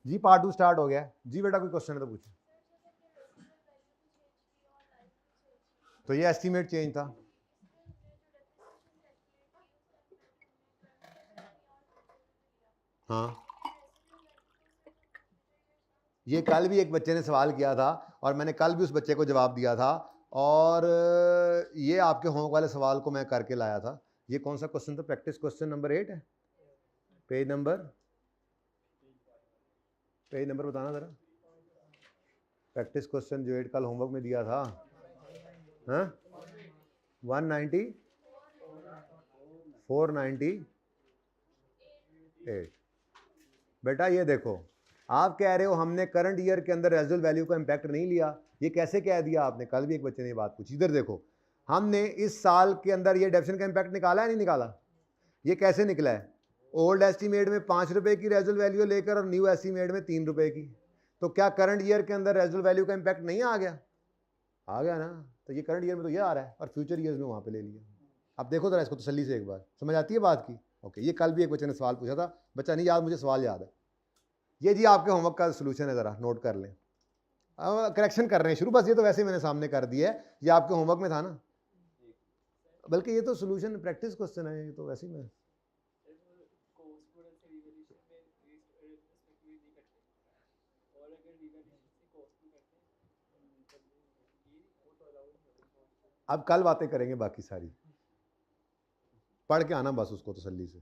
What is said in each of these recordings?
जी part 2 start हो गया जी। बेटा कोई क्वेश्चन है तो पूछो। तो ये एस्टीमेट चेंज था। हाँ, ये कल भी एक बच्चे ने सवाल किया था और मैंने कल भी उस बच्चे को जवाब दिया था, और ये आपके होमवर्क वाले सवाल को मैं करके लाया था। ये कौन सा क्वेश्चन था? प्रैक्टिस क्वेश्चन नंबर 8 है। पेज नंबर बताना जरा। प्रैक्टिस क्वेश्चन जो 8 कल होमवर्क में दिया था। हाँ, 190 498। बेटा ये देखो, आप कह रहे हो हमने करंट ईयर के अंदर रेजिडुअल वैल्यू का इंपैक्ट नहीं लिया। ये कैसे कह दिया आपने? कल भी एक बच्चे ने ये बात पूछी। इधर देखो, हमने इस साल के अंदर ये डेफिनेशन का इंपैक्ट निकाला है नहीं निकाला? ये कैसे निकला है? ओल्ड एस्टीमेट में 5 रुपए की रेजिडुअल वैल्यू लेकर और न्यू एस्टीमेट में 3 रुपए की। तो क्या करंट ईयर के अंदर रेजिडुअल वैल्यू का इंपैक्ट नहीं आ गया? आ गया ना। तो ये करंट ईयर में तो ये आ रहा है और फ्यूचर ईयर्स में वहां पे ले लिया। अब देखो जरा इसको तसल्ली से एक बार, समझ आती है बात की? ओके, ये कल भी एक बच्चे ने सवाल पूछा था, बच्चा नहीं याद, मुझे सवाल याद है। ये जी आपके होमवर्क का सोल्यूशन है, जरा नोट कर लें। करेक्शन कर रहे हैं शुरू, बस ये तो वैसे मैंने सामने कर दिया है, ये आपके होमवर्क में था ना, बल्कि ये तो सोल्यूशन प्रैक्टिस क्वेश्चन है, ये तो वैसे ही मैं अब कल बातें करेंगे बाकी सारी, पढ़ के आना बस उसको तसल्ली से,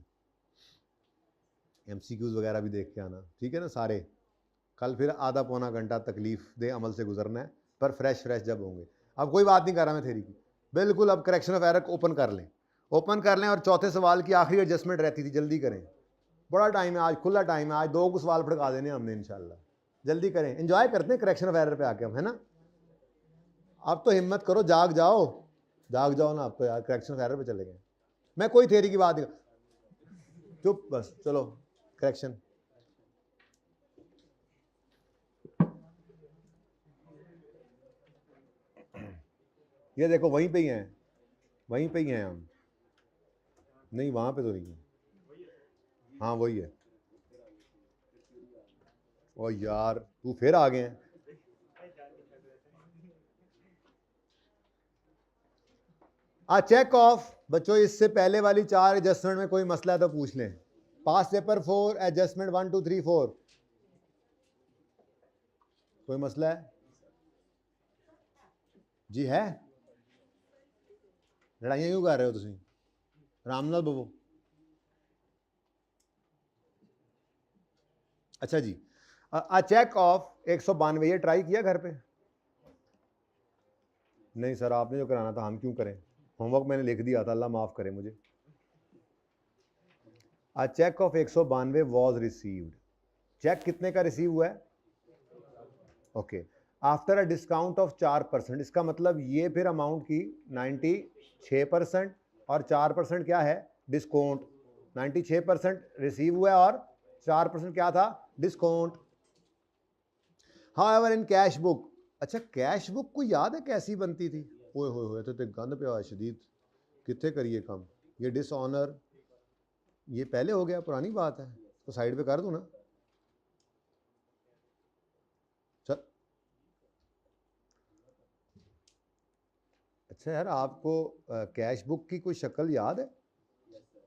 MCQs वगैरह भी देख के आना, ठीक है ना सारे। कल फिर आधा पौना घंटा तकलीफ दे अमल से गुजरना है, पर फ्रेश जब होंगे। अब कोई बात नहीं कर रहा मैं थेरी की, बिल्कुल। अब करेक्शन ऑफ एरर ओपन कर लें, और चौथे सवाल की आखिरी एडजस्टमेंट रहती थी, जल्दी करें, बड़ा टाइम है आज, खुला टाइम है आज, 2 को सवाल फटका देने हमने इंशाल्लाह। जल्दी करें, एंजॉय करते हैं करेक्शन ऑफ एरर पे आके हम, है ना। अब तो हिम्मत करो, जाग जाओ ना, अब तो यार करेक्शन ऑफ एरर पे चले गए। मैं कोई थेरी की बात नहीं, चुप बस, चलो करेक्शन। ये देखो वहीं पे ही हैं, हम, नहीं वहां पे तो नहीं है, हाँ वही है। ओ यार तू फिर आ गए हैं। चेक ऑफ बच्चों, इससे पहले वाली 4 एडजस्टमेंट में कोई मसला है तो पूछ लें। पास पेपर 4 एडजस्टमेंट 1 2 3 4, कोई मसला है जी? है लड़ाइयां क्यों कर रहे हो तुम? रामनाथ बाबू, अच्छा जी। चेक ऑफ 192, ये ट्राई किया घर पे? नहीं सर, आपने जो कराना था, हम क्यों करें, होमवर्क मैंने लिख दिया था, अल्लाह माफ करे मुझे। Cheque of 192 was received, cheque कितने का रिसीव हुआ है? Okay, after a discount of 4%, इसका मतलब ये फिर अमाउंट की 96%, और 4% क्या है? डिस्काउंट। 96% रिसीव हुआ और 4% क्या था? Discount. However in cash book, अच्छा कैश बुक को याद है कैसी बनती थी? ओए होए होए, तो गंद पे शदीद, कितने करिए कम, ये डिसऑनर, ये पहले हो गया, पुरानी बात है, तो साइड पे कर दूं ना। चल, अच्छा यार, आपको कैश बुक की कोई शक्ल याद है?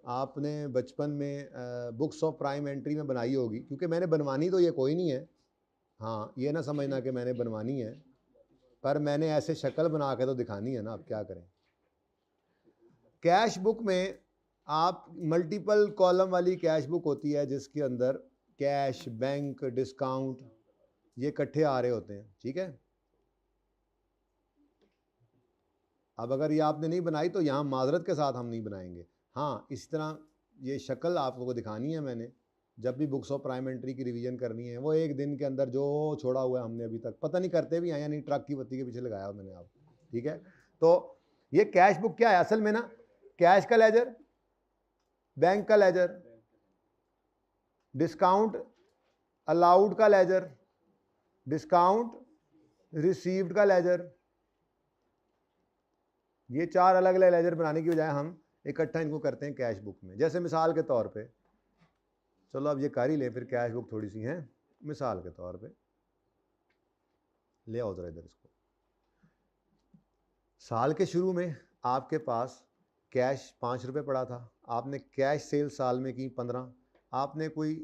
आपने बचपन में बुक्स ऑफ प्राइम एंट्री में बनाई होगी, क्योंकि मैंने बनवानी तो ये कोई नहीं है, हाँ ये ना समझना कि मैंने बनवानी है, पर मैंने ऐसे शक्ल बना के तो दिखानी है ना, अब क्या करें। कैश बुक में आप मल्टीपल कॉलम वाली कैश बुक होती है, जिसके अंदर कैश, बैंक, डिस्काउंट ये इकट्ठे आ रहे होते हैं, ठीक है। अब अगर ये आपने नहीं बनाई तो यहाँ माजरत के साथ हम नहीं बनाएंगे। हाँ, इस तरह ये शक्ल आपको दिखानी है मैंने, जब भी बुक्स ऑफ प्राइम एंट्री की रिवीजन करनी है, वो एक दिन के अंदर जो छोड़ा हुआ है हमने अभी तक, पता नहीं करते भी हैं या नहीं, ट्रक की बत्ती के पीछे लगाया मैंने आप, ठीक है। तो ये कैश बुक क्या है असल में ना? कैश का लेजर, बैंक का लेजर, डिस्काउंट अलाउड का लेजर, डिस्काउंट रिसीव्ड का लेजर, ये 4 अलग अलग लेजर बनाने की बजाय हम इकट्ठा इनको करते हैं कैश बुक में। जैसे मिसाल के तौर पे, चलो अब ये कर ही ले फिर, कैश बुक थोड़ी सी है, मिसाल के तौर पे ले आओ जरा इधर इसको, साल के शुरू में आपके पास कैश 5 रुपये पड़ा था, आपने कैश सेल साल में की 15, आपने कोई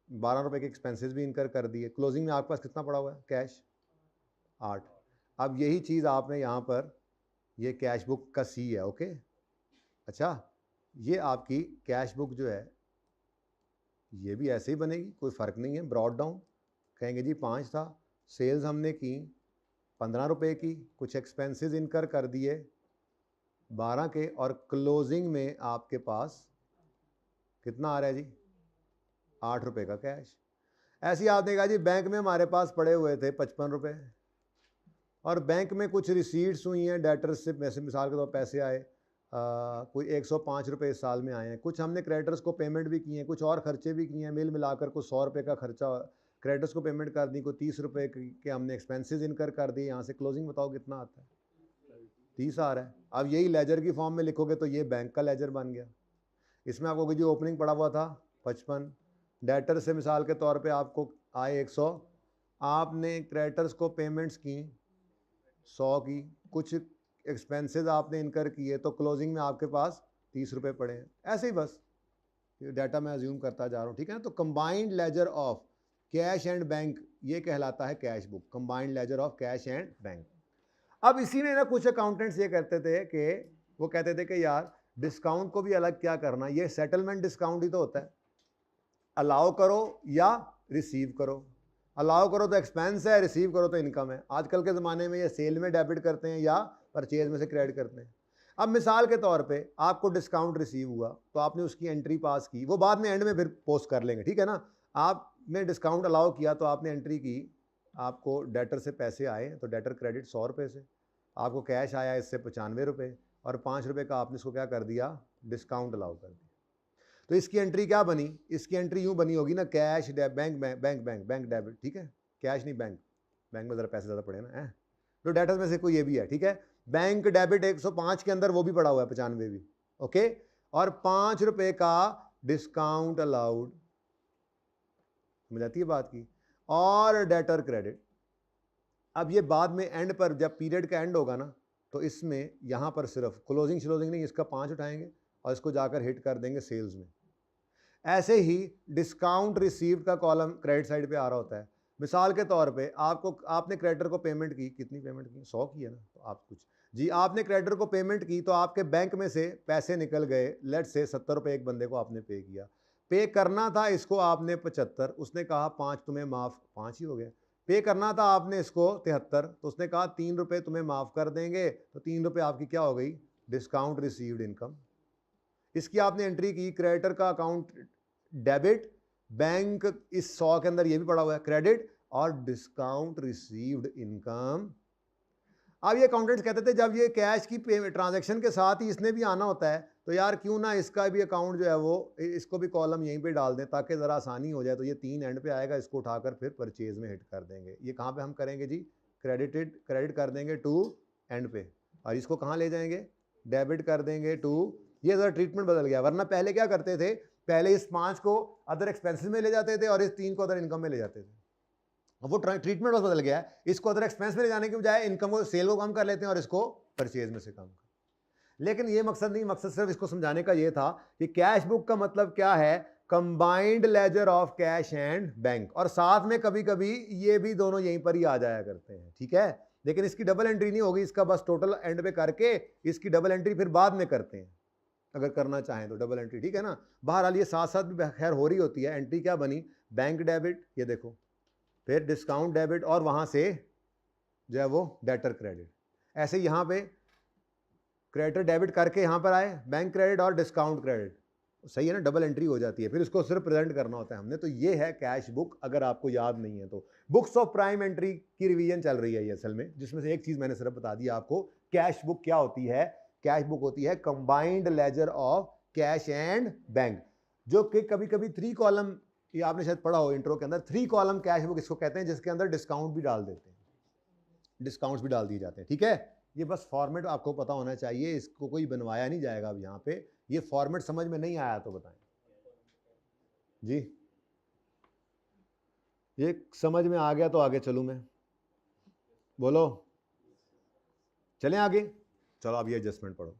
12 रुपये के एक्सपेंसेस भी इनकर कर दिए, क्लोजिंग में आपके पास कितना पड़ा हुआ है कैश 8। अब यही चीज़ आपने यहाँ पर ये कैश बुक का सी है, ओके। अच्छा, ये आपकी कैश बुक जो है ये भी ऐसे ही बनेगी, कोई फ़र्क नहीं है। ब्रॉड डाउन कहेंगे जी 5 था, सेल्स हमने की 15 रुपये की, कुछ एक्सपेंसेस इनकर कर दिए 12 के, और क्लोजिंग में आपके पास कितना आ रहा है जी 8 रुपये का कैश। ऐसे ही आपने कहा जी बैंक में हमारे पास पड़े हुए थे 55 रुपये, और बैंक में कुछ रिसीट्स हुई हैं डेटर्स से, वैसे मिसाल के तौर पैसे आए कोई 105 रुपये इस साल में आए हैं, कुछ हमने क्रेडिटर्स को पेमेंट भी किए हैं, कुछ और खर्चे भी किए हैं, मिल मिलाकर को 100 रुपये का खर्चा क्रेडिटर्स को पेमेंट कर दी, कोई 30 रुपये के हमने एक्सपेंसेस इनकर कर दिए। यहाँ से क्लोजिंग बताओ कितना आता है, 30 आ रहा है। अब यही लेजर की फॉर्म में लिखोगे तो ये बैंक का लेजर बन गया। इसमें आपको जो ओपनिंग पड़ा हुआ था 55, डेटर से मिसाल के तौर पे आपको आए 100, आपने क्रेडिटर्स को पेमेंट्स की 100 की, कुछ एक्सपेंसेस आपने इनकर किए, तो क्लोजिंग में आपके पास 30 रुपये पड़े हैं। ऐसे ही बस ये डाटा मैं अज्यूम करता जा रहा हूँ, ठीक है ना। तो combined laser of cash and bank ये कहलाता है cash book, combined laser of cash and bank. अब इसी में ना कुछ अकाउंटेंट्स ये कहते थे कि वो कहते थे कि यार डिस्काउंट को भी अलग क्या करना, ये सेटलमेंट डिस्काउंट ही तो होता है, अलाउ करो या रिसीव करो। अलाउ करो तो एक्सपेंस है, रिसीव करो तो इनकम है। आजकल के ज़माने में ये सेल में डेबिट करते हैं या परचेज में से क्रेडिट करते हैं। अब मिसाल के तौर पे आपको डिस्काउंट रिसीव हुआ तो आपने उसकी एंट्री पास की, वो बाद में एंड में फिर पोस्ट कर लेंगे, ठीक है ना। आपने डिस्काउंट अलाउ किया तो आपने एंट्री की, आपको डेटर से पैसे आए तो डेटर क्रेडिट 100 रुपये से, आपको कैश आया इससे 95 रुपये, और 5 रुपये का आपने इसको क्या कर दिया डिस्काउंट अलाउ कर दिया। तो इसकी एंट्री क्या बनी, इसकी एंट्री यूँ बनी होगी ना, cash bank bank bank bank debit, ठीक है, कैश नहीं बैंक, बैंक में ज़रा पैसे ज़्यादा पड़े ना है। तो डेटर्स में से कोई ये भी है, ठीक है, बैंक डेबिट 105 के अंदर वो भी पड़ा हुआ है 95 भी, ओके, और 5 रुपये का डिस्काउंट अलाउड, समझ आती है बात की, और डेटर क्रेडिट। अब ये बाद में एंड पर जब पीरियड का एंड होगा ना तो इसमें यहाँ पर सिर्फ क्लोजिंग श्लोजिंग नहीं, इसका 5 उठाएंगे और इसको जाकर हिट कर देंगे सेल्स में। ऐसे ही डिस्काउंट रिसीव्ड का कॉलम क्रेडिट साइड पे आ रहा होता है। मिसाल के तौर पे आपने क्रेडिटर को पेमेंट की, कितनी पेमेंट की 100 की है ना, तो आप कुछ जी आपने क्रेडिटर को पेमेंट की तो आपके बैंक में से पैसे निकल गए, लेट से 70 रुपये एक बंदे को आपने पे किया, पे करना था इसको आपने 75, उसने कहा 5 तुम्हें माफ़, 5 ही हो गए। पे करना था आपने इसको 73, तो उसने कहा 3 रुपये तुम्हें माफ़ कर देंगे, तो 3 रुपये आपकी क्या हो गई डिस्काउंट रिसीव्ड इनकम। इसकी आपने एंट्री की, क्रेडिटर का अकाउंट डेबिट, बैंक इस 100 के अंदर ये भी पड़ा हुआ है क्रेडिट, और डिस्काउंट रिसीव्ड इनकम। अब ये अकाउंटेंट्स कहते थे जब ये कैश की ट्रांजैक्शन के साथ ही इसने भी आना होता है तो यार क्यों ना इसका भी अकाउंट जो है वो इसको भी कॉलम यहीं पे डाल दें ताकि ज़रा आसानी हो जाए। तो ये 3 एंड पे आएगा, इसको उठाकर फिर परचेज में हिट कर देंगे। ये कहाँ पे हम करेंगे जी, क्रेडिट कर देंगे टू एंड पे, और इसको कहाँ ले जाएंगे डेबिट कर देंगे टू। ये ज़रा ट्रीटमेंट बदल गया, वरना पहले क्या करते थे, पहले इस 5 को अदर एक्सपेंसेस में ले जाते थे और इस 3 को अदर इनकम में ले जाते थे। अब वो ट्रीटमेंट बस बदल गया है, इसको अदर एक्सपेंस में ले जाने के बजाय इनकम को सेल को कम कर लेते हैं और इसको परचेज में से कम कर। लेकिन ये मकसद नहीं, मकसद सिर्फ इसको समझाने का ये था कि कैश बुक का मतलब क्या है, combined laser of cash and bank, और साथ में कभी कभी ये भी दोनों यहीं पर ही आ जाया करते हैं, ठीक है। लेकिन इसकी डबल एंट्री नहीं होगी, इसका बस टोटल एंड पे करके इसकी डबल एंट्री फिर बाद में करते हैं अगर करना चाहें तो डबल एंट्री, ठीक है ना। बहरहाल ये साथ साथ भी खैर हो रही होती है। एंट्री क्या बनी, बैंक डेबिट, ये देखो, फिर डिस्काउंट डेबिट, और वहाँ से जो है वो डेटर क्रेडिट। ऐसे यहाँ पे क्रेडिटर डेबिट करके यहाँ पर आए बैंक क्रेडिट और डिस्काउंट क्रेडिट, सही है ना, डबल एंट्री हो जाती है। फिर इसको सिर्फ प्रेजेंट करना होता है हमने। तो ये है कैश बुक, अगर आपको याद नहीं है तो। बुक्स ऑफ प्राइम एंट्री की रिवीजन चल रही है ये असल में, जिसमें से एक चीज़ मैंने सिर्फ बता दी आपको। कैश बुक क्या होती है, कैश बुक होती है combined laser of cash and bank, जो कि कभी कभी 3 कॉलम, ये आपने शायद पढ़ा हो इंट्रो के अंदर, 3 कॉलम कैश बुक इसको कहते हैं, जिसके अंदर डिस्काउंट भी डाल देते हैं, डिस्काउंट्स भी डाल दिए जाते हैं, ठीक है। ये बस फॉर्मेट आपको पता होना चाहिए, इसको कोई बनवाया नहीं जाएगा। अब यहाँ पे ये फॉर्मेट समझ में नहीं आया तो बताएं जी। ये समझ में आ गया तो आगे चलूँ मैं, बोलो चलें आगे। चलो अब ये एडजस्टमेंट पढ़ो।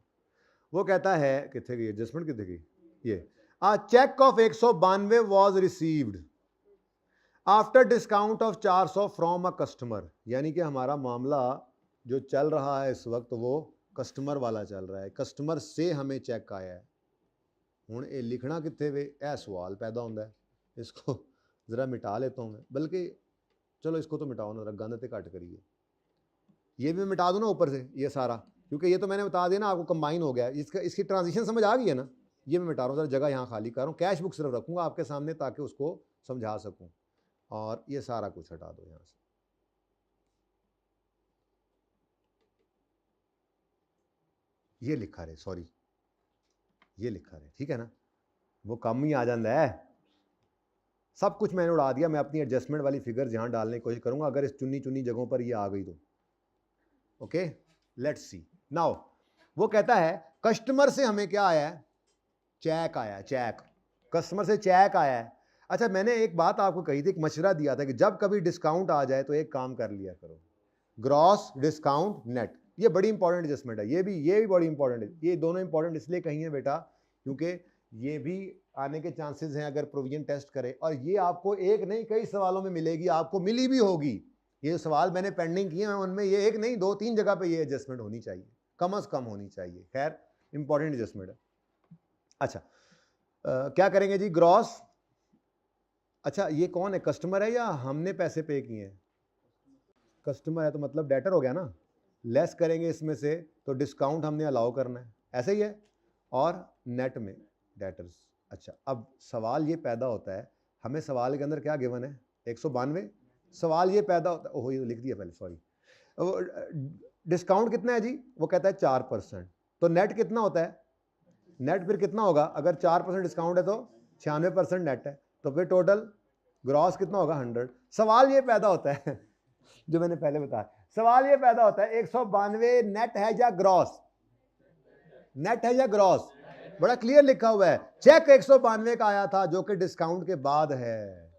वो कहता है कितने की एडजस्टमेंट, कितने की, ये cheque of 192 was received after discount of 400 from a customer. यानी कि हमारा मामला जो चल रहा है इस वक्त वो कस्टमर वाला चल रहा है, कस्टमर से हमें चेक आया है। हुण ये लिखना कितने वे, यह सवाल पैदा होता है। इसको ज़रा मिटा लेता हूँ मैं, बल्कि चलो इसको तो मिटाओ ना, ज़रा गंद ते घट करिए। ये भी मिटा दूँ ना ऊपर से ये सारा, क्योंकि ये तो मैंने बता दिया ना आपको, कंबाइन हो गया। इसकी ट्रांजिशन समझ आ गई है ना। ये मैं मिटा रहा हूँ, ज़रा जगह यहाँ खाली कर रहा हूँ, कैश बुक सिर्फ रखूँगा आपके सामने ताकि उसको समझा सकूँ। और ये सारा कुछ हटा दो यहाँ से। ये लिखा रहे, सॉरी ये लिखा रहे, ठीक है ना, वो कम ही आ जाता है। सब कुछ मैंने उड़ा दिया। मैं अपनी एडजस्टमेंट वाली फिगर यहाँ डालने की कोशिश करूँगा, अगर इस चुनी चुनी जगहों पर ये आ गई तो। Okay, let's see now. वो कहता है कस्टमर से हमें क्या आया है, चेक आया है, चेक, कस्टमर से चेक आया है। अच्छा, मैंने एक बात आपको कही थी, एक मशवरा दिया था कि जब कभी डिस्काउंट आ जाए तो एक काम कर लिया करो, ग्रॉस डिस्काउंट नेट। ये बड़ी इंपॉर्टेंट एडजस्टमेंट है, ये भी बड़ी इंपॉर्टेंट है। ये दोनों इंपॉर्टेंट इसलिए कही है बेटा क्योंकि ये भी आने के चांसेस हैं अगर प्रोविजन टेस्ट करे, और ये आपको एक नहीं कई सवालों में मिलेगी, आपको मिली भी होगी। ये सवाल मैंने पेंडिंग किए हैं उनमें ये एक नहीं 2-3 जगह पे ये एडजस्टमेंट होनी चाहिए, कम से कम होनी चाहिए। खैर इंपॉर्टेंट एडजस्टमेंट है। अच्छा क्या करेंगे जी, ग्रॉस। अच्छा ये कौन है, कस्टमर है या हमने पैसे पे किए हैं? कस्टमर है तो मतलब डेटर हो गया ना, लेस करेंगे इसमें से तो डिस्काउंट हमने अलाउ करना है, ऐसे ही है। और नेट में डेटर्स। अच्छा अब सवाल ये पैदा होता है, हमें सवाल के अंदर क्या गिवन है, 192। सवाल ये पैदा होता है, ओह ये लिख दिया पहले, सॉरी। डिस्काउंट कितना है जी, वो कहता है 4%। तो नेट कितना होता है, नेट फिर कितना होगा, अगर 4% डिस्काउंट है तो 96% नेट है, तो फिर टोटल ग्रॉस कितना होगा 100। सवाल ये पैदा होता है जो मैंने पहले बताया, सवाल ये पैदा होता है 192 नेट है या ग्रॉस, नेट है या ग्रॉस। बड़ा क्लियर लिखा हुआ है, चेक 192 का आया था जो कि डिस्काउंट के बाद है।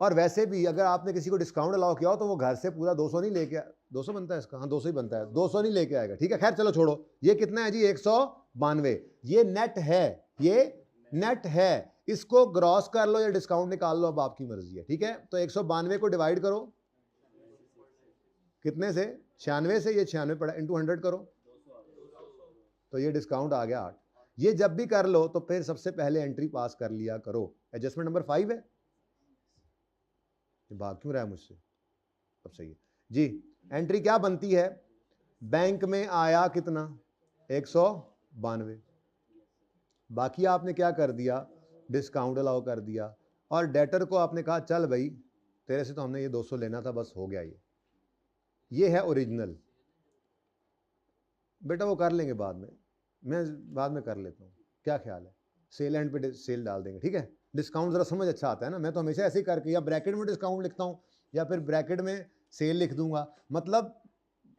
और वैसे भी अगर आपने किसी को डिस्काउंट अलाउ किया हो तो वो घर से पूरा 200 नहीं लेके, 200 बनता है इसका, हाँ 200 ही बनता है, 200 नहीं लेके आएगा, ठीक है। खैर चलो छोड़ो, ये कितना है जी 192, ये नेट है, ये नेट है। इसको ग्रॉस कर लो या डिस्काउंट निकाल लो, अब आपकी मर्जी है, ठीक है। तो 192 को डिवाइड करो कितने से, 96 से, ये 96 पड़ा, इंटू 100 करो तो ये डिस्काउंट आ गया 8। ये जब भी कर लो तो फिर सबसे पहले एंट्री पास कर लिया करो। एडजस्टमेंट नंबर 5 है, ये भाग क्यों रहा है मुझसे, अब सही है जी। एंट्री क्या बनती है, बैंक में आया कितना 192, बाकी आपने क्या कर दिया, डिस्काउंट अलाउ कर दिया, और डेटर को आपने कहा चल भाई तेरे से तो हमने ये 200 लेना था, बस हो गया। ये है ओरिजिनल। बेटा वो कर लेंगे बाद में, मैं बाद में कर लेता हूँ, क्या ख्याल है, सेल एंड पे सेल डाल देंगे, ठीक है। डिस्काउंट ज़रा समझ अच्छा आता है ना, मैं तो हमेशा ऐसे ही करके या ब्रैकेट में डिस्काउंट लिखता हूँ या फिर ब्रैकेट में सेल लिख दूंगा, मतलब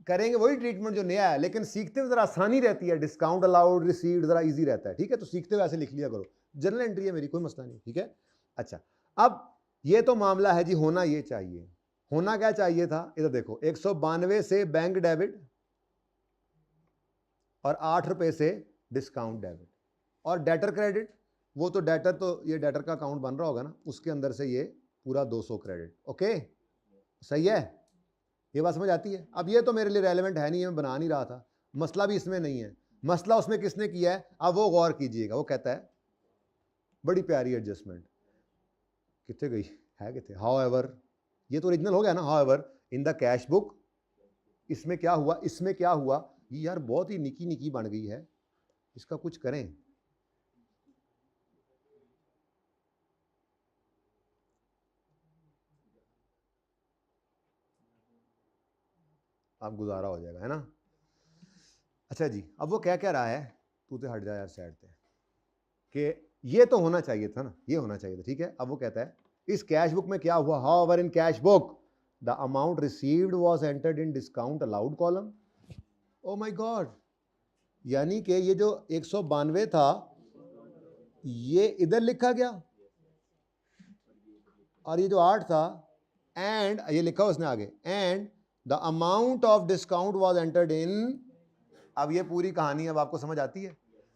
करेंगे वही ट्रीटमेंट जो नया है, लेकिन सीखते हुए ज़रा आसानी रहती है, डिस्काउंट अलाउड रिसीव्ड ज़रा इजी रहता है, ठीक है। तो सीखते हुए ऐसे लिख लिया करो, जनरल एंट्री है मेरी, कोई मसला नहीं, ठीक है। अच्छा अब ये तो मामला है जी, होना ये चाहिए, होना क्या चाहिए था, इधर देखो 192 से बैंक डेबिट और 8 रुपये से डिस्काउंट डेबिट और डेटर क्रेडिट। वो तो डेटर, तो ये डेटर का अकाउंट बन रहा होगा ना, उसके अंदर से ये पूरा 200 क्रेडिट। ओके सही है, ये बात समझ आती है। अब ये तो मेरे लिए रेलेवेंट है नहीं, मैं बना नहीं रहा था, मसला भी इसमें नहीं है, मसला उसमें किसने किया है, अब वो गौर कीजिएगा। वो कहता है बड़ी प्यारी एडजस्टमेंट, कितने गई है कितने, हाउएवर, ये तो ओरिजिनल हो गया ना, however in the cash book, इसमें क्या हुआ, इसमें क्या हुआ, ये यार बहुत ही निकी निकी बन गई है, इसका कुछ करें। आप गुजारा हो जाएगा, है ना। अच्छा जी, अब वो क्या कह रहा है, तू तो हट जा यार साइड पे, कि ये तो होना चाहिए था ना, ये होना चाहिए था, ठीक है। अब वो कहता है इस कैश बुक में क्या हुआ, however in cash book the amount received was entered in discount allowed column. O my God, यानी कि ये जो 192 था ये इधर लिखा गया, और ये जो 8 था एंड ये लिखा उसने आगे, and the amount of discount was entered in. अब ये पूरी कहानी अब आपको समझ आती है।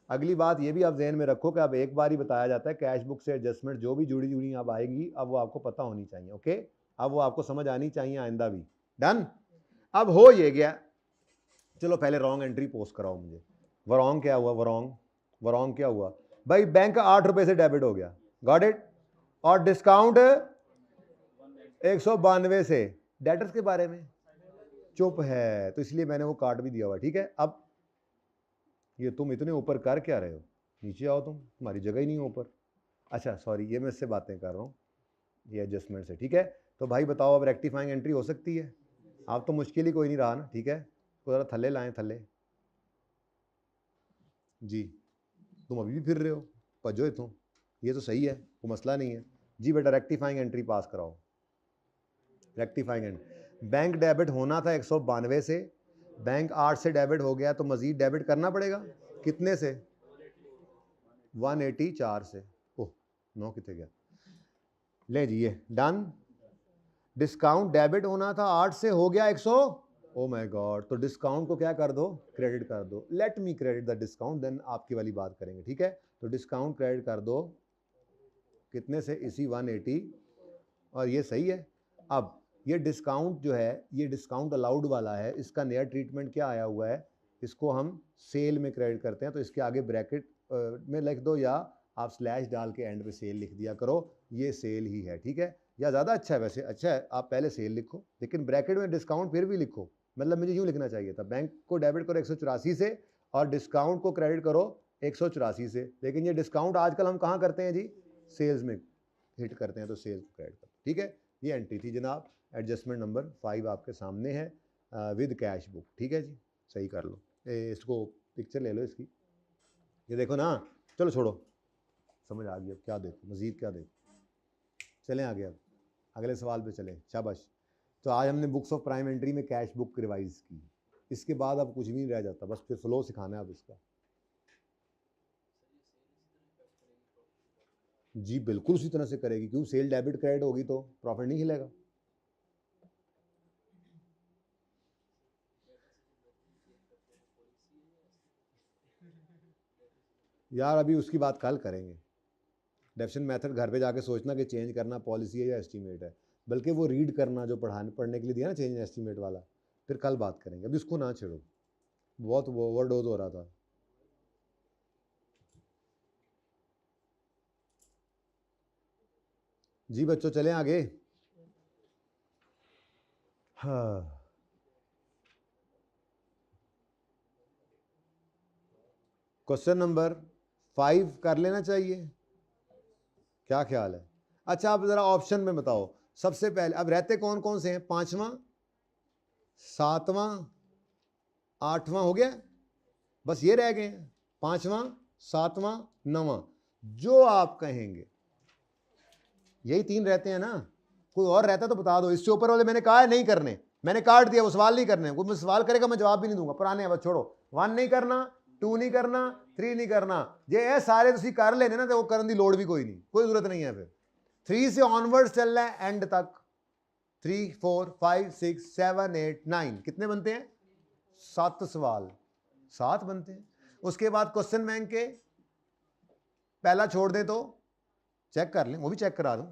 अगली बात ये भी आप जहन में रखो कि अब एक बार ही बताया जाता है, कैश बुक से एडजस्टमेंट जो भी जुड़ी अब आएगी, अब वो आपको पता होनी चाहिए। ओके, अब वो आपको समझ आनी चाहिए आइंदा भी। डन। अब हो ये गया, चलो पहले रॉन्ग एंट्री पोस्ट कराओ मुझे। वरॉन्ग क्या हुआ? वरॉन्ग क्या हुआ भाई? बैंक 8 रुपए से डेबिट हो गया, गॉट इट, और डिस्काउंट 192 से। डेटर्स के बारे में चुप है, तो इसलिए मैंने वो कार्ड भी दिया हुआ। ठीक है, अब ये तुम इतने ऊपर कर क्या रहे हो? नीचे आओ, तुम्हारी जगह ही नहीं है ऊपर। अच्छा सॉरी, ये मैं इससे बातें कर रहा हूँ, ये एडजस्टमेंट से। ठीक है, तो भाई बताओ अब रेक्टिफाइंग एंट्री हो सकती है? आप तो मुश्किल ही कोई नहीं रहा ना। ठीक है, तो ज़रा थल्ले लाएं, थल्ले जी। तुम अभी भी फिर रहे हो, भजो इथों, ये तो सही है, कोई मसला नहीं है जी। बेटा रेक्टिफाइंग एंट्री पास कराओ। रेक्टिफाइंग एंट्री, बैंक डेबिट होना था 192 से, बैंक 8 से डेबिट हो गया, तो मजीद डेबिट करना पड़ेगा। कितने से? 184 से। ओह 9 कितने गया? ले जी, ये डन। डिस्काउंट डेबिट होना था 8 से, हो गया 100। ओ माय गॉड, तो डिस्काउंट को क्या कर दो? क्रेडिट कर दो। Let me credit the discount, then आपकी वाली बात करेंगे। ठीक है, तो डिस्काउंट क्रेडिट कर दो कितने से? इसी 180, और ये सही है। अब ये डिस्काउंट जो है, ये डिस्काउंट अलाउड वाला है, इसका नया ट्रीटमेंट क्या आया हुआ है? इसको हम सेल में क्रेडिट करते हैं, तो इसके आगे ब्रैकेट में लिख दो, या आप स्लैश डाल के एंड पे सेल लिख दिया करो, ये सेल ही है। ठीक है, या ज़्यादा अच्छा है, वैसे अच्छा है आप पहले सेल लिखो, लेकिन ब्रैकेट में डिस्काउंट फिर भी लिखो। मतलब मुझे यूँ लिखना चाहिए था, बैंक को डेबिट करो 184 से और डिस्काउंट को क्रेडिट करो 184 से, लेकिन ये डिस्काउंट आजकल हम कहाँ करते हैं जी? सेल्स में हिट करते हैं, तो सेल्स को क्रेडिट करते हैं। ठीक है, ये एंट्री थी जनाब। एडजस्टमेंट नंबर 5 आपके सामने है विद कैश बुक। ठीक है जी, सही कर लो। इसको पिक्चर ले लो इसकी, ये देखो ना। चलो छोड़ो, समझ आ गई। अब क्या देखो, मज़ीद क्या देखो? चलें आगे, अब अगले सवाल पे चलें। शाबाश। तो आज हमने बुक्स ऑफ प्राइम एंट्री में कैश बुक रिवाइज की, इसके बाद अब कुछ भी नहीं रह जाता, बस फिर फ्लो सिखाना है अब इसका। जी बिल्कुल उसी तरह से करेगी, क्यों? सेल डेबिट क्रेडिट होगी तो प्रॉफिट नहीं हिलेगा। यार अभी उसकी बात कल करेंगे। डेफिशन मेथड घर पे जाके सोचना कि चेंज करना पॉलिसी है या एस्टीमेट है, बल्कि वो रीड करना जो पढ़ने के लिए दिया ना चेंज एस्टीमेट वाला, फिर कल बात करेंगे। अभी उसको ना छेड़ो, बहुत ओवरडोज हो रहा था। जी बच्चों चलें आगे। हाँ, क्वेश्चन नंबर 5 कर लेना चाहिए, क्या ख्याल है? अच्छा आप ज़रा ऑप्शन में बताओ। सबसे पहले अब रहते कौन कौन से हैं? 5वां, 7वां, 8वां हो गया, बस ये रह गए हैं। 5वां, 7वां, 9वां, जो आप कहेंगे यही 3 रहते हैं ना। कोई और रहता तो बता दो। इससे ऊपर वाले मैंने कहा है नहीं करने, मैंने काट दिया, वो सवाल नहीं करने। कोई सवाल करेगा मैं जवाब भी नहीं दूंगा, पुराने हैं बस, छोड़ो। 1 नहीं करना, 2 नहीं करना, 3 नहीं करना, ये सारे तुम कर लेने ना, तो वो करने की लोड़ भी कोई नहीं, कोई जरूरत नहीं है। फिर 3 से ऑनवर्ड्स चलना है एंड तक। 3, 4, 5, 6, 7, 8, 9 कितने बनते हैं? 7 सवाल, 7 बनते हैं। उसके बाद क्वेश्चन बैंक के पहला छोड़ दें तो चेक कर लें, वो भी चेक करा दूं,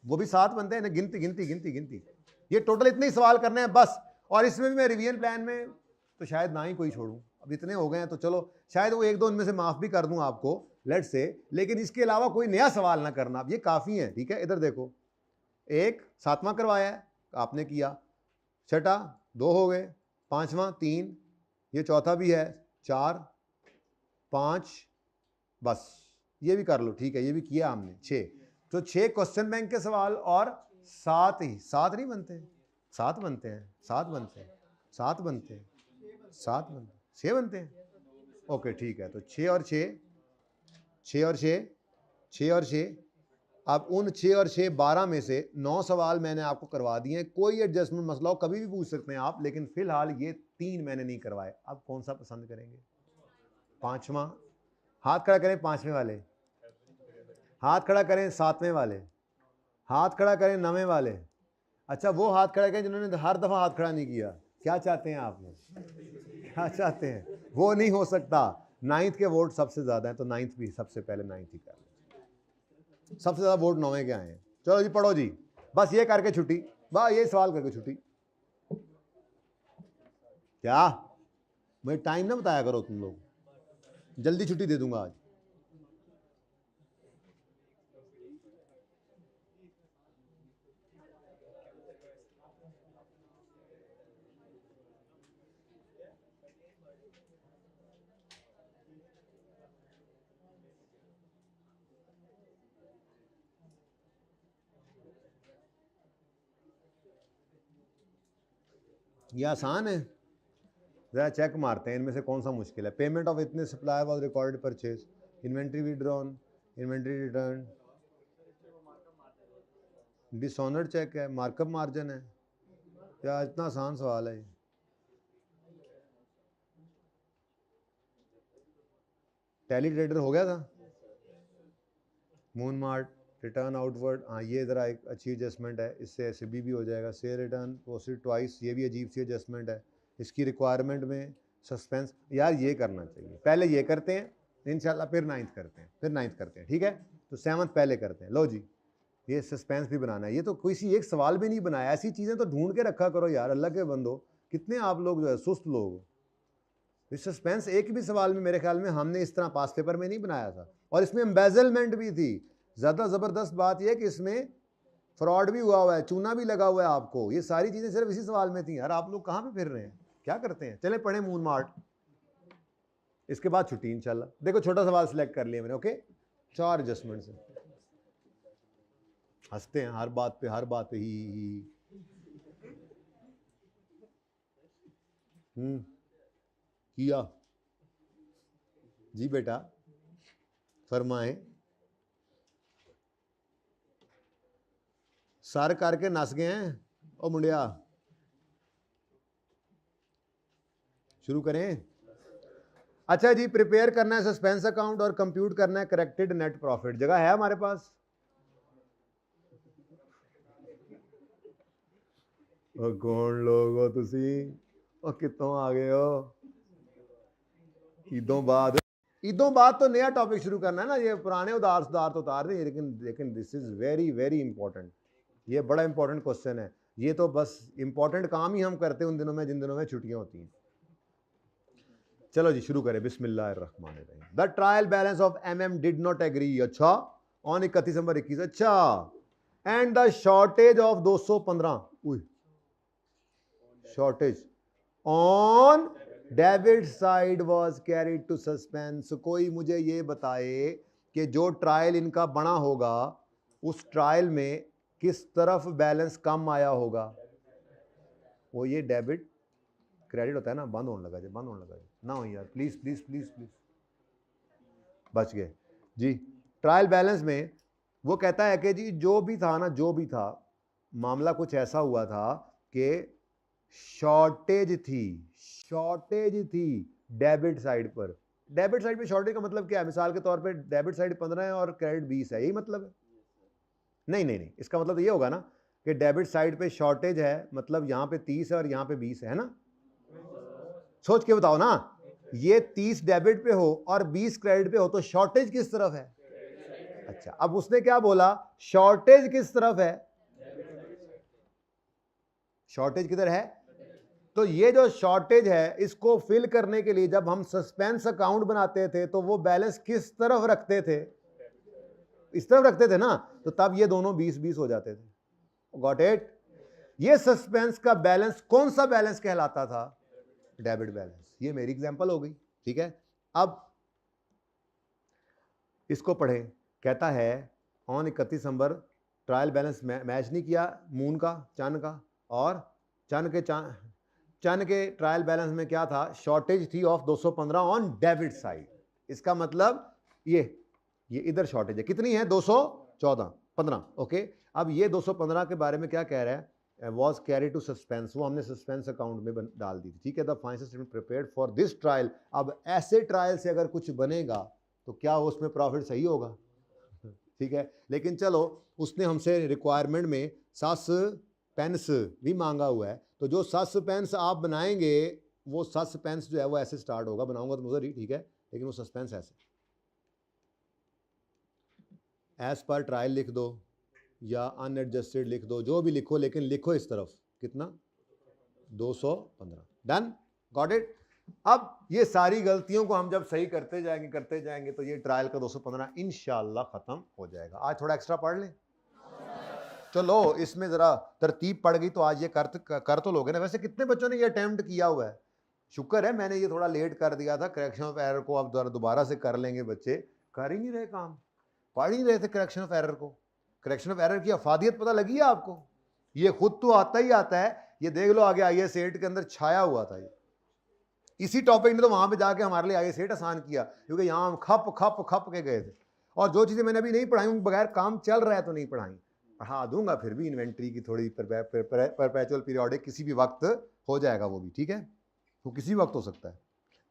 वो भी 7 बनते हैं। गिनती गिनती गिनती गिनती, ये टोटल इतने ही सवाल करने हैं बस। और इसमें भी मैं रिवीजन प्लान में तो शायद ना ही कोई छोड़ूं, अब इतने हो गए हैं तो चलो शायद वो 1-2 इनमें से माफ भी कर दूं आपको, लेट से, लेकिन इसके अलावा कोई नया सवाल ना करना, अब ये काफ़ी है। ठीक है, इधर देखो, एक 7वां करवाया है आपने किया, छठा 2 हो गए, 5वां 3, ये चौथा भी है 4, 5, बस ये भी कर लो। ठीक है, ये भी किया हमने 6। तो 6 क्वेश्चन बैंक के सवाल और 7 ही, 7 नहीं बनते, 7 बनते हैं, 7 बनते हैं, 7 बनते हैं, 7 बनते हैं, 6 बनते हैं। ओके ठीक है, तो 6 और 6, 6 और 6, 6 और 6, अब उन 6 और 6 12 में से 9 सवाल मैंने आपको करवा दिए हैं। कोई एडजस्टमेंट मसला हो कभी भी पूछ सकते हैं आप, लेकिन फिलहाल ये 3 मैंने नहीं करवाए। अब कौन सा पसंद करेंगे? 5वां, हाथ खड़ा करें 5वें वाले, हाथ खड़ा करें 7वें वाले, हाथ खड़ा करें 9वें वाले, अच्छा, वो हाथ खड़ा किया जिन्होंने हर दफा हाथ खड़ा नहीं किया। क्या चाहते हैं आप लोग, क्या चाहते हैं? वो नहीं हो सकता। 9th के वोट सबसे ज्यादा हैं, तो 9th भी सबसे पहले 9th ही कर लें। सबसे ज्यादा वोट 9वें के आए हैं। चलो जी पढ़ो जी, बस ये करके छुट्टी, बस ये सवाल करके छुट्टी। क्या मुझे टाइम ना बताया करो तुम लोग, जल्दी छुट्टी दे दूंगा आज। ये आसान है, जरा चेक मारते हैं इनमें से कौन सा मुश्किल है। पेमेंट ऑफ इतने supply was recorded purchase, inventory withdrawn, inventory return, dishonoured cheque है, मार्कअप मार्जिन है। क्या इतना आसान सवाल है? टैली ट्रेडर हो गया था, मून मार्ट, रिटर्न आउटवर्ड, हाँ ये ज़रा एक अच्छी एडजस्टमेंट है, इससे एसबी भी हो जाएगा। शेयर रिटर्न प्रोसीड ट्वाइस, ये भी अजीब सी एडजस्टमेंट है। इसकी रिक्वायरमेंट में सस्पेंस, यार ये करना चाहिए। पहले ये करते हैं इंशाल्लाह, फिर 9th करते हैं, फिर 9th करते हैं, ठीक है? तो 7th पहले करते हैं। लो जी, ये सस्पेंस भी बनाना है। ये तो किसी एक सवाल भी नहीं बनाया, ऐसी चीज़ें तो ढूंढ के रखा करो यार, अल्लाह के बंदो। कितने आप लोग जो है सुस्त लोग। इस सस्पेंस एक भी सवाल में मेरे ख्याल में हमने इस तरह पास पेपर में नहीं बनाया था। और इसमें एम्बेजलमेंट भी थी। ज़्यादा ज़बरदस्त बात यह कि इसमें फ्रॉड भी हुआ है, चूना भी लगा हुआ है आपको। ये सारी चीज़ें सिर्फ इसी सवाल में थी यार। आप लोग कहाँ पे फिर रहे हैं, क्या करते हैं? चले पढ़े मून मार्ट, इसके बाद छुट्टी इंशाल्लाह। देखो छोटा सवाल सिलेक्ट कर लिया मैंने, ओके? 4 एडजस्टमेंट से हंसते हैं हर बात पे, हर बात पे ही। किया जी बेटा, फरमाएं। सर करके नस गए हैं ओ मुंडिया, शुरू करें? अच्छा जी, प्रिपेयर करना है सस्पेंस अकाउंट और कंप्यूट करना है करेक्टेड नेट प्रॉफिट। जगह है हमारे पास? कौन लोग हो तुसी, और कितों आ गए हो? ईदों बाद तो नया टॉपिक शुरू करना है ना। ये पुराने उधार सुधार तो उतार रहे, लेकिन this is very very important. ये बड़ा इंपॉर्टेंट क्वेश्चन है। ये तो बस इंपॉर्टेंट काम ही हम करते हैं उन दिनों में जिन दिनों में छुट्टियां होती हैं। चलो जी शुरू करें, बिस्मिल्लाहिर्रहमानिर्रहीम। The trial balance of MM did not agree, अच्छा, ऑन 31 नंबर 21, अच्छा, and the shortage of 215, shortage on debit side was carried to suspense. कोई मुझे ये बताए कि जो ट्रायल इनका बना होगा उस ट्रायल में किस तरफ बैलेंस कम आया होगा। वो ये डेबिट क्रेडिट होता है ना, बंद होने लगा जी, बंद होने लगा जी, ना हो यार, प्लीज प्लीज प्लीज प्लीज, बच गए जी। ट्रायल बैलेंस में वो कहता है कि जी जो भी था ना, जो भी था, मामला कुछ ऐसा हुआ था कि शॉर्टेज थी डेबिट साइड पर। डेबिट साइड पे शॉर्टेज का मतलब क्या है? मिसाल के तौर पे डेबिट साइड 15 है और क्रेडिट 20 है, यही मतलब है? नहीं, इसका मतलब ये होगा ना कि डेबिट साइड पे शॉर्टेज है, मतलब यहां पे 30 है और यहां पे 20 है ना। सोच के बताओ ना, ये 30 डेबिट पे हो और 20 क्रेडिट पे हो, तो शॉर्टेज किस तरफ है? अच्छा, अब उसने क्या बोला, शॉर्टेज किस तरफ है? शॉर्टेज किधर है? तो ये जो शॉर्टेज है इसको फिल करने के लिए जब हम सस्पेंस अकाउंट बनाते थे तो वो बैलेंस किस तरफ रखते थे? इस तरफ रखते थे ना, तो तब ये दोनों 20-20 हो जाते थे। Got it? ये सस्पेंस का बैलेंस कौन सा बैलेंस कहलाता था? Debit balance. ये मेरी एग्जांपल हो गई, ठीक है? अब इसको पढ़ें। कहता है on 31 number trial balance match नहीं किया मून का, चंद का, और चंद के ट्रायल बैलेंस में क्या था? शॉर्टेज थी ऑफ 215 ऑन डेबिट साइड। इसका मतलब ये इधर शॉर्टेज है, कितनी है? 215, ओके। अब ये 215 के बारे में क्या कह रहा है? वॉज कैरी टू सस्पेंस, वो हमने सस्पेंस अकाउंट में डाल दी थी, ठीक है? The financial statement prepared for this trial. अब ऐसे ट्रायल से अगर कुछ बनेगा तो क्या उसमें प्रॉफिट सही होगा? ठीक है, लेकिन चलो उसने हमसे रिक्वायरमेंट में सस्पेंस भी मांगा हुआ है, तो जो सस्पेंस आप बनाएंगे वो सस्पेंस जो है वो ऐसे स्टार्ट होगा, बनाऊंगा तो मुझे ठीक है, लेकिन वो सस्पेंस ऐसे एज पर ट्रायल लिख दो या अनएडजस्टेड लिख दो, जो भी लिखो, लेकिन लिखो इस तरफ कितना 215। Done, got it. अब ये सारी गलतियों को हम जब सही करते जाएंगे तो ये ट्रायल का 215 इंशाल्लाह खत्म हो जाएगा। आज थोड़ा एक्स्ट्रा पढ़ लें, चलो इसमें जरा तरतीब पड़ गई तो आज ये कर तो लोगे ना। वैसे कितने बच्चों ने ये अटेम्प्ट किया हुआ है? शुक्र है मैंने ये थोड़ा लेट कर दिया था, करेक्शन ऑफ एरर को अब दोबारा से कर लेंगे। बच्चे कर ही नहीं रहे काम, पढ़ ही नहीं रहे थे करेक्शन ऑफ एरर को। करेक्शन ऑफ एरर की अफादियत पता लगी है आपको? ये खुद तो आता ही आता है, ये देख लो आगे IAS 8 के अंदर छाया हुआ था ये। इसी टॉपिक ने तो वहां पे जाके हमारे लिए IAS 8 आसान किया, क्योंकि यहाँ हम खप के गए थे। और जो चीजें मैंने अभी नहीं पढ़ाई बगैर काम चल रहा है तो नहीं पढ़ाई, पढ़ा दूंगा फिर भी। इन्वेंट्री की थोड़ी परपेचुअल पीरियोडिक किसी भी वक्त हो जाएगा वो भी, ठीक है, वो किसी वक्त हो सकता है।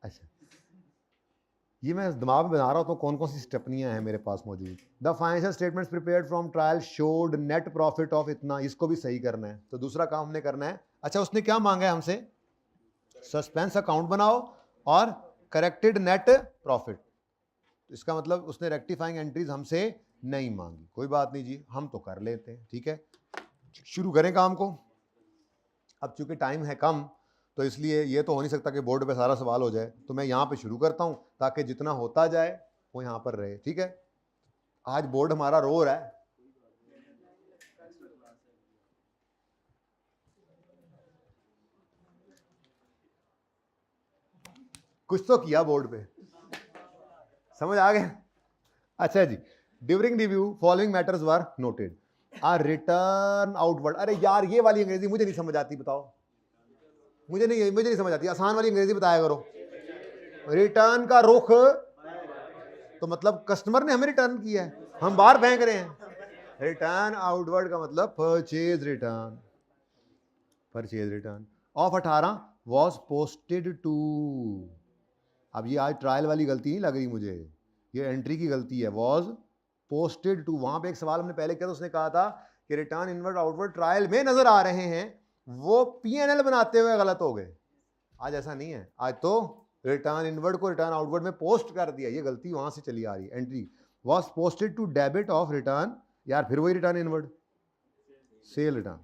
अच्छा, ये मैं दिमाग में बना रहा हूँ तो कौन कौन सी स्टेपनियाँ हैं मेरे पास मौजूद। The financial statements prepared from trial showed net profit of इतना, इसको भी सही करना है, तो दूसरा काम हमने करना है। अच्छा, उसने क्या मांगा है हमसे? सस्पेंस अकाउंट बनाओ और करेक्टेड नेट प्रॉफिट। इसका मतलब उसने रेक्टिफाइंग एंट्रीज हमसे नहीं मांगी। कोई बात नहीं जी, हम तो कर लेते हैं, ठीक है। शुरू करें काम को। अब चूंकि टाइम है कम तो इसलिए ये तो हो नहीं सकता कि बोर्ड पे सारा सवाल हो जाए, तो मैं यहाँ पे शुरू करता हूँ ताकि जितना होता जाए वो यहाँ पर रहे, ठीक है। आज बोर्ड हमारा रो रहा है, कुछ तो किया बोर्ड पे, समझ आ गया? अच्छा जी, ड्यूरिंग रिव्यू फॉलोइंग मैटर्स वर नोटेड। आ रिटर्न आउटवर्ड, अरे यार ये वाली अंग्रेजी मुझे नहीं समझ आती, बताओ। मुझे नहीं समझ आती, आसान वाली अंग्रेजी बताया करो। रिटर्न का रुख तो मतलब कस्टमर ने हमें रिटर्न किया है, हम बाहर फेंक रहे हैं। रिटर्न आउटवर्ड का मतलब purchase return of 18 was posted to. अब ये आज ट्रायल वाली गलती नहीं लग रही मुझे, ये एंट्री की गलती है। वॉज पोस्टेड टू, वहां पे एक सवाल हमने पहले किया था, उसने कहा था कि रिटर्न इनवर्ड आउटवर्ड ट्रायल में नजर आ रहे हैं, वो P&L बनाते हुए गलत हो गए। आज ऐसा नहीं है, आज तो रिटर्न इनवर्ड को रिटर्न आउटवर्ड में पोस्ट कर दिया, ये गलती वहां से चली आ रही है। Entry was posted to debit of return, यार फिर वही return inward sale return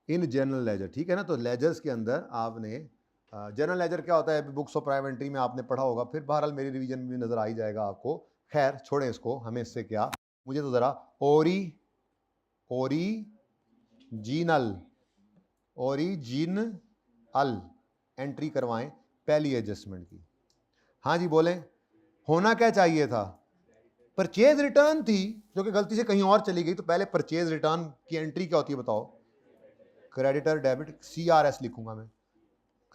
in general ledger, ठीक है ना। तो लेजर्स के अंदर आपने जनरल लेजर क्या होता है, बुक्स ऑफ प्राइवेट एंट्री में आपने पढ़ा होगा, फिर बहरहाल मेरी रिवीजन में भी नजर आ ही जाएगा आपको। खैर छोड़ें इसको, हमें इससे क्या, मुझे तो जरा ओरिजिनल एंट्री करवाएं पहली एडजस्टमेंट की। हाँ जी बोलें, होना क्या चाहिए था? परचेज रिटर्न थी जो कि गलती से कहीं और चली गई, तो पहले परचेज रिटर्न की एंट्री क्या होती है बताओ? क्रेडिटर डेबिट, CRS लिखूंगा मैं,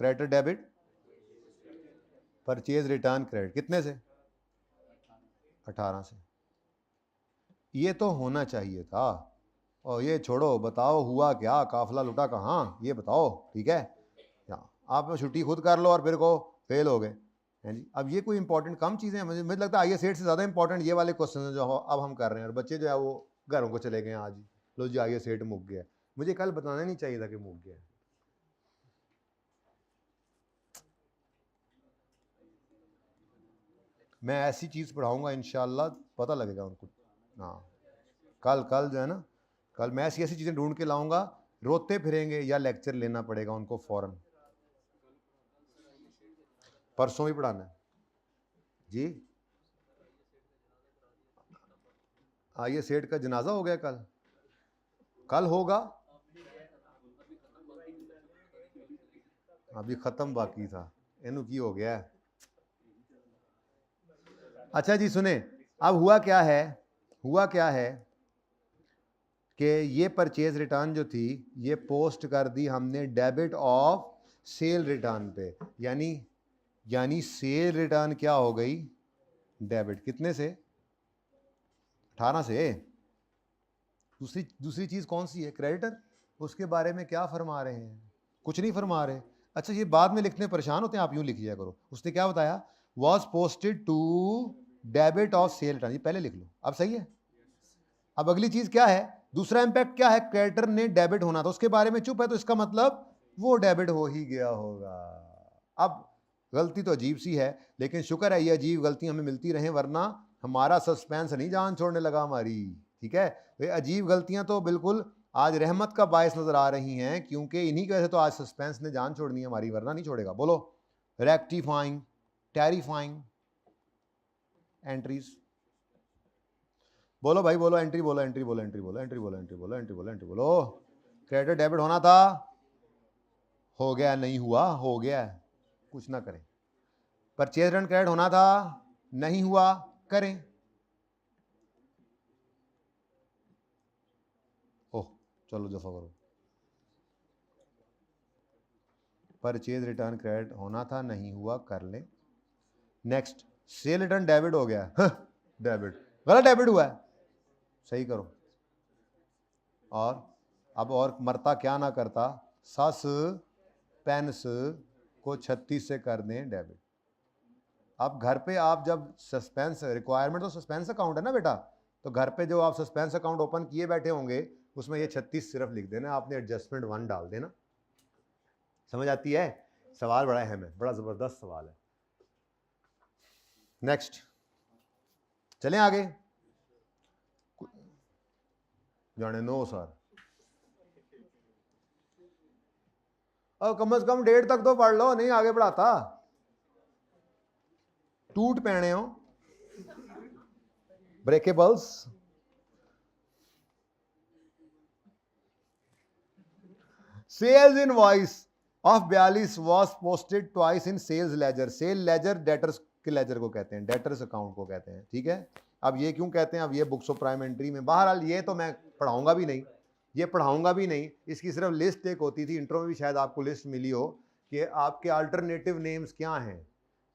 creditor debit purchase return credit, कितने से? 18 से। ये तो होना चाहिए था। और ये छोड़ो, बताओ हुआ क्या, काफला लुटा कहाँ, ये बताओ, ठीक है। आप छुट्टी खुद कर लो और फिर को फेल हो गए हैं जी। अब ये कोई इंपॉर्टेंट कम चीज़ें हैं, मुझे लगता है IAS 8 से ज़्यादा इंपॉर्टेंट ये वाले क्वेश्चन हैं जो अब हम कर रहे हैं, और बच्चे जो है वो घरों को चले गए हैं आज ही। लो जी IAS 8 मुक गया। मुझे कल बताना नहीं चाहिए था कि मुक गया। मैं ऐसी चीज़ पढ़ाऊंगा इंशाल्लाह, पता लगेगा उनको। हाँ, कल जो है ना, कल मैं ऐसी चीज़ें ढूंढ के लाऊंगा, रोते फिरेंगे या लेक्चर लेना पड़ेगा उनको फौरन। परसों भी पढ़ाना है जी। IAS 8 का जनाजा हो गया, कल होगा, अभी खत्म बाकी था, इनू की हो गया है। अच्छा जी सुने, अब हुआ क्या है कि ये परचेज रिटर्न जो थी ये पोस्ट कर दी हमने डेबिट ऑफ सेल रिटर्न पे, यानी सेल रिटर्न क्या हो गई? डेबिट। कितने से? 18 से। दूसरी चीज कौन सी है? क्रेडिटर। उसके बारे में क्या फरमा रहे हैं? कुछ नहीं फरमा रहे। अच्छा, ये बाद में लिखने परेशान होते हैं, आप यूं लिख लिया करो। उसने क्या बताया? Was posted to debit of sale return, ये पहले लिख लो। अब सही है। अब अगली चीज क्या है दूसरा इंपैक्ट क्या है, क्रेडिटर ने डेबिट होना था, उसके बारे में चुप है, तो इसका मतलब वो डेबिट हो ही गया होगा। अब गलती तो अजीब सी है, लेकिन शुक्र है ये अजीब गलती हमें मिलती रहे, वरना हमारा सस्पेंस नहीं जान छोड़ने लगा हमारी। ठीक है, तो ये अजीब गलतियां तो बिल्कुल आज रहमत का बायस नजर आ रही हैं, क्योंकि इन्हीं की वजह से तो आज सस्पेंस ने जान छोड़नी है हमारी, वरना नहीं छोड़ेगा। बोलो, रेक्टिफाइंग, टेरिफाइंग एंट्रीज। बोलो भाई बोलो, एंट्री बोलो, एंट्री बोलो, एंट्री बोलो, एंट्री बोलो, एंट्री बोलो, एंट्री बोलो, एंट्री बोलो। क्रेडिट डेबिट होना था, हो गया, नहीं हुआ, हो गया, कुछ ना करें। परचेज रिटर्न क्रेडिट होना था, नहीं हुआ, करें। ओह चलो दफा करो। परचेज रिटर्न क्रेडिट होना था, नहीं हुआ, कर ले। नेक्स्ट, सेल रिटर्न डेबिट हो गया, डेबिट गलत डेबिट हुआ है, सही करो। और अब और मरता क्या ना करता, सस पेंस को 36 से कर दें डेबिट। अब घर पे आप जब सस्पेंस रिक्वायरमेंट, तो सस्पेंस अकाउंट है ना बेटा, तो घर पे जो आप सस्पेंस अकाउंट ओपन किए बैठे होंगे, उसमें ये 36 सिर्फ लिख देना, आपने एडजस्टमेंट 1 डाल देना। समझ आती है? सवाल बड़ा अहम है, बड़ा जबरदस्त सवाल है। नेक्स्ट चलें आगे। जाने नो सर, अब कम से कम 1.5 तक तो पढ़ लो, नहीं आगे बढ़ाता। टूट पहने हो, breakables. Sales invoice of 42 was posted twice in sales ledger. Sale ledger debtors के लेजर को कहते हैं, डेटर्स अकाउंट को कहते हैं। ठीक है, अब ये क्यों कहते हैं, अब ये बुक्स ऑफ प्राइम एंट्री में, बहरहाल ये तो मैं पढ़ाऊंगा भी नहीं, ये पढ़ाऊंगा भी नहीं, इसकी सिर्फ लिस्ट एक होती थी, इंट्रो में भी शायद आपको लिस्ट मिली हो कि आपके अल्टरनेटिव नेम्स क्या हैं,